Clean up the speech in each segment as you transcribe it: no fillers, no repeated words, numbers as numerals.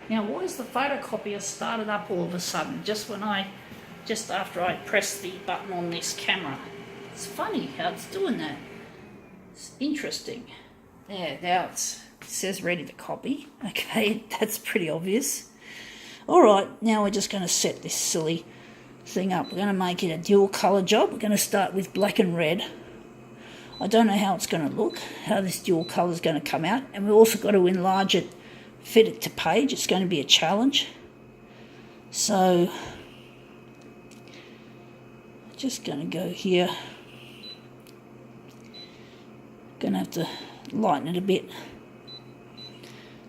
Now, why is the photocopier started up all of a sudden, just after I pressed the button on this camera? It's funny how it's doing that. It's interesting. Yeah, now it says ready to copy. Okay, that's pretty obvious. Alright, now we're just going to set this silly thing up. We're going to make it a dual colour job. We're going to start with black and red. I don't know how it's going to look, how this dual colour is going to come out. And we've also got to enlarge it, fit it to page. It's going to be a challenge. So, just going to go here. Going to have to lighten it a bit.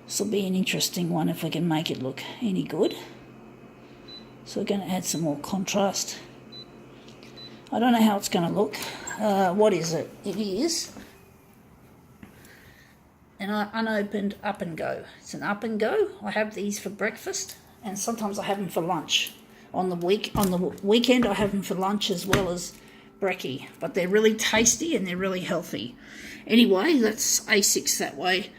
This will be an interesting one if I can make it look any good. So we're going to add some more contrast. I don't know how it's going to look. What is it? It is an unopened up and go. It's an up and go. I have these for breakfast, and sometimes I have them for lunch. On the weekend, I have them for lunch as well as brekkie. But they're really tasty and they're really healthy. Anyway, that's A6 that way.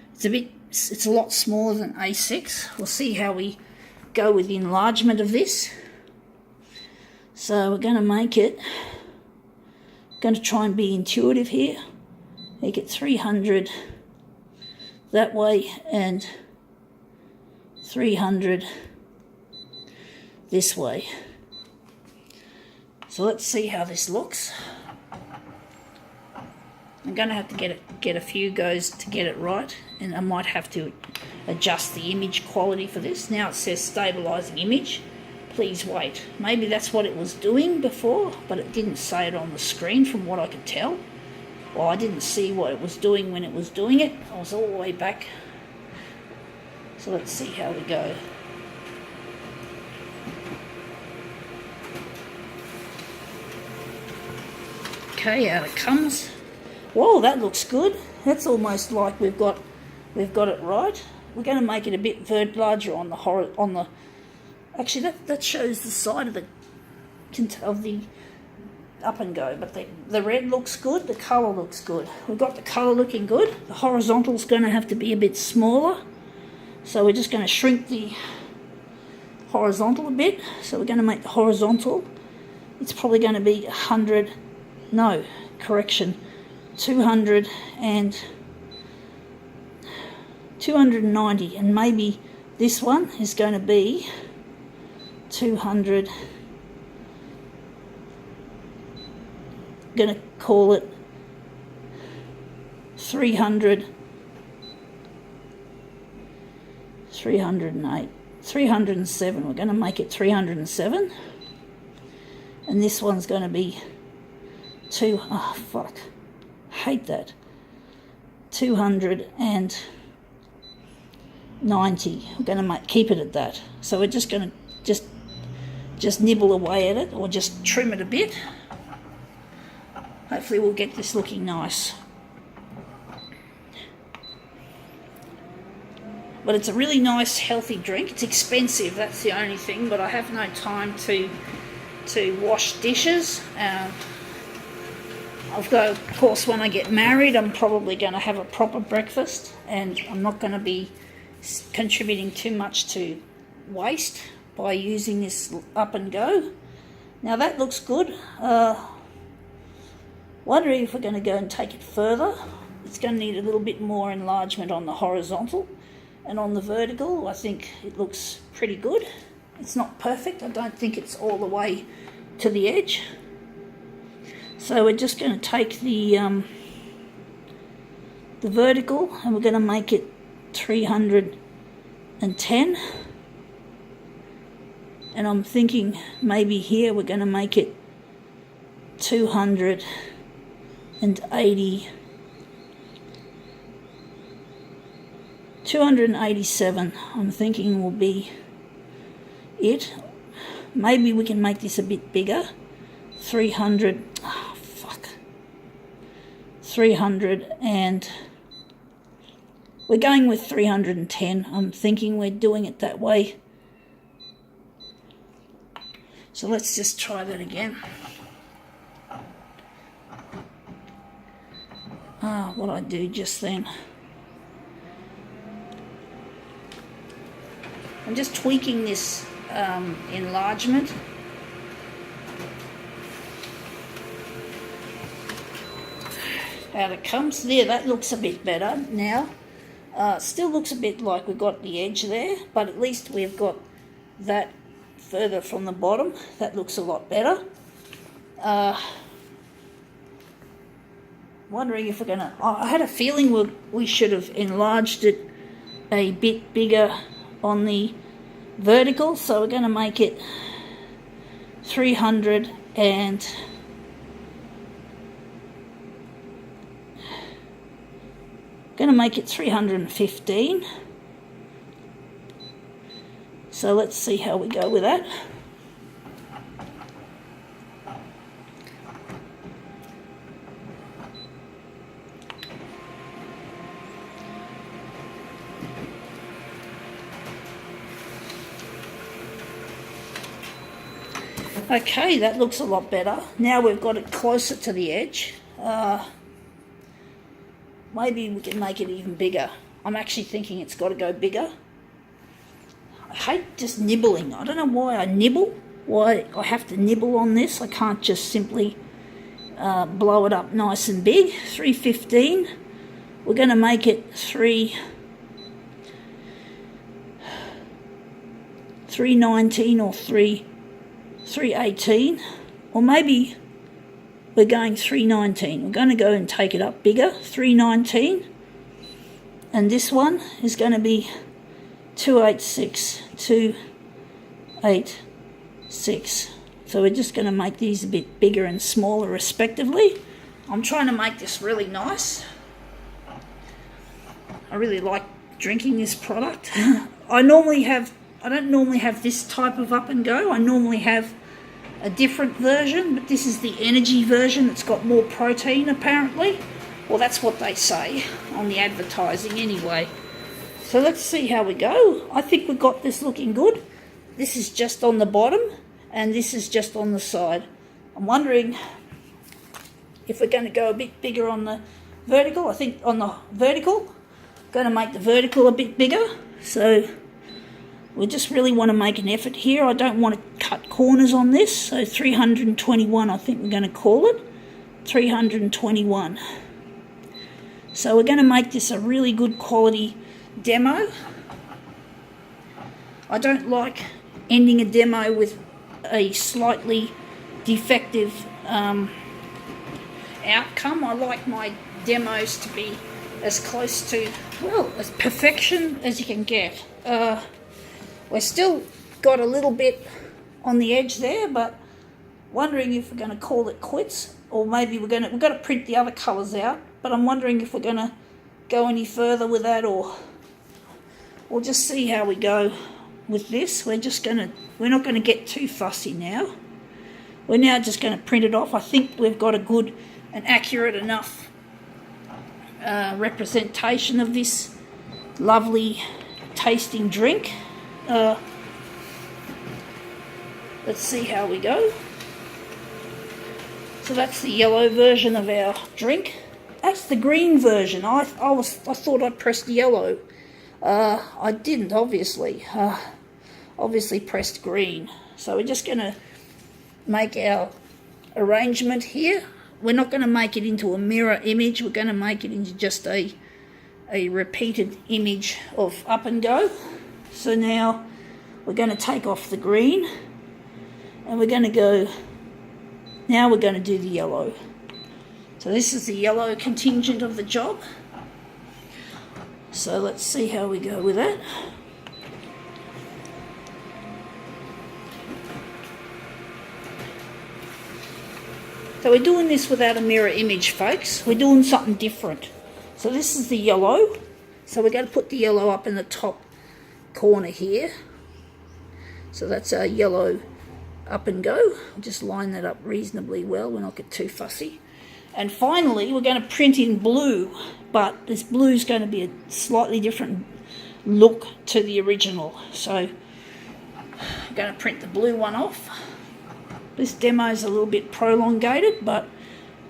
It's a lot smaller than A6. We'll see how we go with the enlargement of this. So we're going to make it. Going to try and be intuitive here. Make it 300 that way and 300 this way. So let's see how this looks. I'm going to have to get a few goes to get it right, and I might have to adjust the image quality for this. Now it says stabilizing image. Please wait. Maybe that's what it was doing before, but it didn't say it on the screen from what I could tell. Well, I didn't see what it was doing when it was doing it. I was all the way back. So let's see how we go. Okay, out it comes. Whoa, that looks good. That's almost like we've got it right. We're going to make it a bit larger on the actually that shows the side of the up and go, but the red looks good, the colour looks good. We've got the colour looking good. The horizontal's going to have to be a bit smaller, so we're just going to shrink the horizontal a bit. So we're going to make the horizontal, it's probably going to be 100, no, correction, 200 and 290, and maybe this one is going to be 200. Going to call it 300, 308, 307. We're going to make it 307, and this one's going to be hate that, 290. We're going to keep it at that. So we're just going to just nibble away at it, or just trim it a bit. Hopefully we'll get this looking nice. But it's a really nice, healthy drink. It's expensive, that's the only thing, but I have no time to wash dishes. Of course, when I get married, I'm probably going to have a proper breakfast, and I'm not going to be contributing too much to waste by using this up and go. Now that looks good. Wondering if we're going to go and take it further. It's going to need a little bit more enlargement on the horizontal, and on the vertical I think it looks pretty good. It's not perfect. I don't think it's all the way to the edge. So we're just going to take the vertical, and we're going to make it 310. And I'm thinking maybe here we're going to make it 280. 287, I'm thinking will be it. Maybe we can make this a bit bigger. 300, 300, and we're going with 310. I'm thinking we're doing it that way. So let's just try that again. What I do just then. I'm just tweaking this enlargement. Out it comes. There, that looks a bit better now. Still looks a bit like we've got the edge there, but at least we've got that further from the bottom. That looks a lot better. Wondering if we're gonna, I had a feeling we should have enlarged it a bit bigger on the vertical, so we're going to make it 300 and going to make it 315. So let's see how we go with that. Okay, that looks a lot better. Now we've got it closer to the edge. Maybe we can make it even bigger. I'm actually thinking it's got to go bigger. I hate just nibbling. I don't know why I nibble, why I have to nibble on this. I can't just simply blow it up nice and big. 315. We're going to make it 319 or 318, or maybe we're going 319. We're going to go and take it up bigger, 319, and this one is going to be 286, 286. So we're just going to make these a bit bigger and smaller respectively. I'm trying to make this really nice. I really like drinking this product. I don't normally have this type of up and go. I normally have a different version, but this is the energy version that's got more protein apparently. Well, that's what they say on the advertising anyway. So let's see how we go. I think we've got this looking good. This is just on the bottom and this is just on the side. I'm wondering if we're going to go a bit bigger on the vertical. I think on the vertical, I'm going to make the vertical a bit bigger. So we just really want to make an effort here. I don't want to cut corners on this. So 321, I think we're going to call it. 321. So we're going to make this a really good quality demo. I don't like ending a demo with a slightly defective outcome. I like my demos to be as close to, well, as perfection as you can get. We're still got a little bit on the edge there, but wondering if we're going to call it quits, or maybe we're going to print the other colours out, but I'm wondering if we're going to go any further with that, or we'll just see how we go with this. We're not going to get too fussy now. We're now just going to print it off. I think we've got a good and accurate enough representation of this lovely tasting drink. Let's see how we go. So that's the yellow version of our drink. That's the green version. I thought I pressed yellow. I didn't, obviously. Obviously pressed green. So we're just going to make our arrangement here. We're not going to make it into a mirror image. We're going to make it into just a repeated image of up and go. So now we're going to take off the green and we're going to go, now we're going to do the yellow. So this is the yellow contingent of the job. So let's see how we go with that. So we're doing this without a mirror image, folks. We're doing something different. So this is the yellow. So we're going to put the yellow up in the top corner here. So that's our yellow up and go. I'll just line that up reasonably well. We'll not get too fussy. And finally, we're going to print in blue, but this blue is going to be a slightly different look to the original. So I'm going to print the blue one off. This demo is a little bit prolongated, but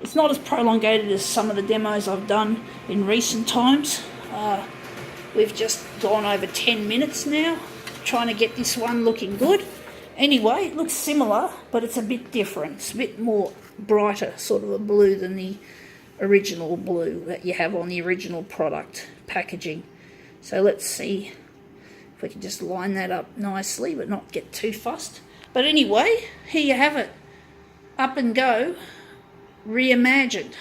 it's not as prolongated as some of the demos I've done in recent times. We've just gone over 10 minutes now. trying to get this one looking good. Anyway, it looks similar, but it's a bit different. It's a bit more brighter sort of a blue than the original blue that you have on the original product packaging. So let's see if we can just line that up nicely but not get too fussed. But anyway, here you have it. Up and go, reimagined.